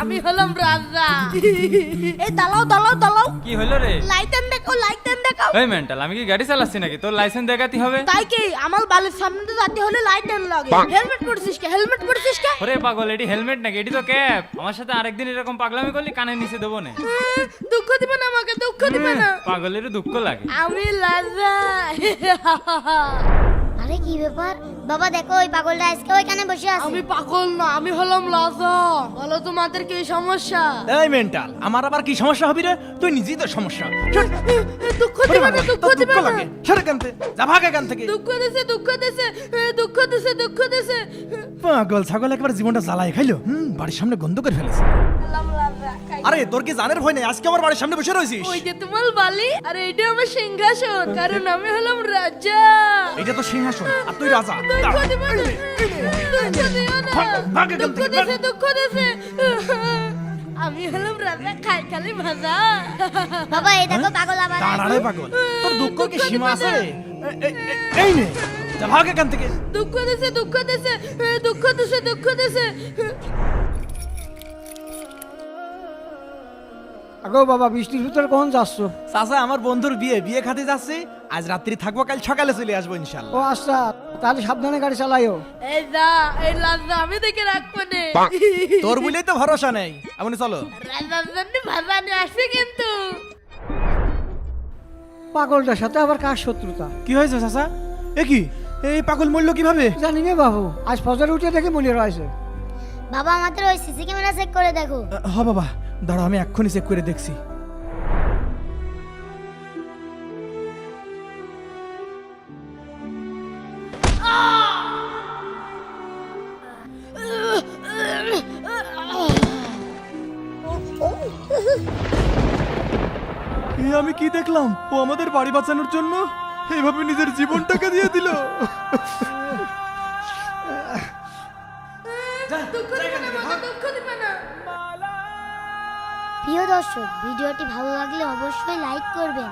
আমি হলাম রাজা। এই দাঁড়াও দাঁড়াও দাঁড়াও, কি হলো রে? লাইটেন দেখাও লাইটেন দেখাও। এই মেন্টাল, আমি কি গাড়ি চালাচ্ছি নাকি? তোর লাইসেন্স দেখাতে হবে। তাই কি আমার বালের সামনে তো যেতে হলে লাইটেন লাগে। হেলমেট পরছিস কে? হেলমেট পরছিস কে? ওরে পাগল, এটি হেলমেট নাকি? এটি তো ক্যাপ। আমার সাথে আরেকদিন এরকম পাগলামি করলি, কানে নিচে দেবো না। দুঃখ দিবে না আমাকে, দুঃখ দিবে না। পাগলের দুঃখ লাগে। আমি রাজা। আরে কি ব্যাপার বাবা, দেখো ওই পাগলটা আজকে ওইখানে বসে আছে। আমি পাগল না, আমি হলাম রাজা। বলো তোমাদের কি সমস্যা? এই মেন্টাল, আমার আবার কি সমস্যা হবে রে? তুই নিজেই তো সমস্যা। দুঃখ দিবে না, দুঃখ দিবে না। সরে কান থেকে, যা ভাগ এখান থেকে। দুঃখ দিছে, দুঃখ দিছে, দুঃখ দিছে, দুঃখ দিছে। পাগল ছাগল একবার জীবনটা জ্বালাই খাইলো। বাড়ির সামনে গন্ধ করে ফেলেছে। হলাম রাজা। আরে তোর কি জানের ভয় নেই? আজকে আমার বাড়ির সামনে বসে রয়েছিস। ওই যে তোমার বালি, আর এইটা আমার সিংহাসন, কারণ আমি হলাম রাজা। এটা তো সিংহাসন আর তুই রাজা। দুঃখ দিবে না, দুঃখ দিও না। ভাগ এখান দুঃখ থেকে, দিছে, দুঃখ দিছে। আমি হলাম রাজা, খাই খালি ভাজা। বাবা এই দেখো পাগল আবার দাঁড়ারে আসছে। পাগল, তোর দুঃখ কি সীমা আছে? এই নে, যা ভাগ এখান থেকে। দুঃখ দিছে, দুঃখ দিছে, দুঃখ দিছে, দুঃখ দিছে। আগো বাবা, বৃষ্টির ভিতরে কখন যাচ্ছ? চাচা, আমার বন্ধুর বিয়ে খাতে যাচ্ছি। আজ রাত্রি থাকবো, কাল সকালে চলে আসবো ইনশাল্লাহ। ও আচ্ছা, তাহলে সাবধানে গাড়ি চালাইও। এই যা, এই রাজা আমি দেখে রাখবো নে। তোর বলেই তো ভরসা নেই। এমনি চলো। রাজার জন্য ভাজা নিয়ে আসবে কিন্তু। পাগলটার সাথে আবার কার শত্রুতা? কি হয়েছে চাচা? এ কি, এই পাগল মরলো কিভাবে? জানি না বাবু, আজ ফজরে উঠে দেখে মনে রয়েছে। বাবা আমাদের ওই সিসি ক্যামেরা চেক করে দেখো। হ বাবা, দাঁড়াও আমি এক্ষুনি চেক করে দেখছি। আমি কি দেখলাম? ও আমাদের বাড়ি বাঁচানোর জন্য এইভাবে নিজের জীবনটাকে দিয়ে দিল। দুঃখ দিবে না বাবা, দুঃখ দিবে না। প্রিয় দর্শক, ভিডিওটি ভালো লাগলে অবশ্যই লাইক করবেন।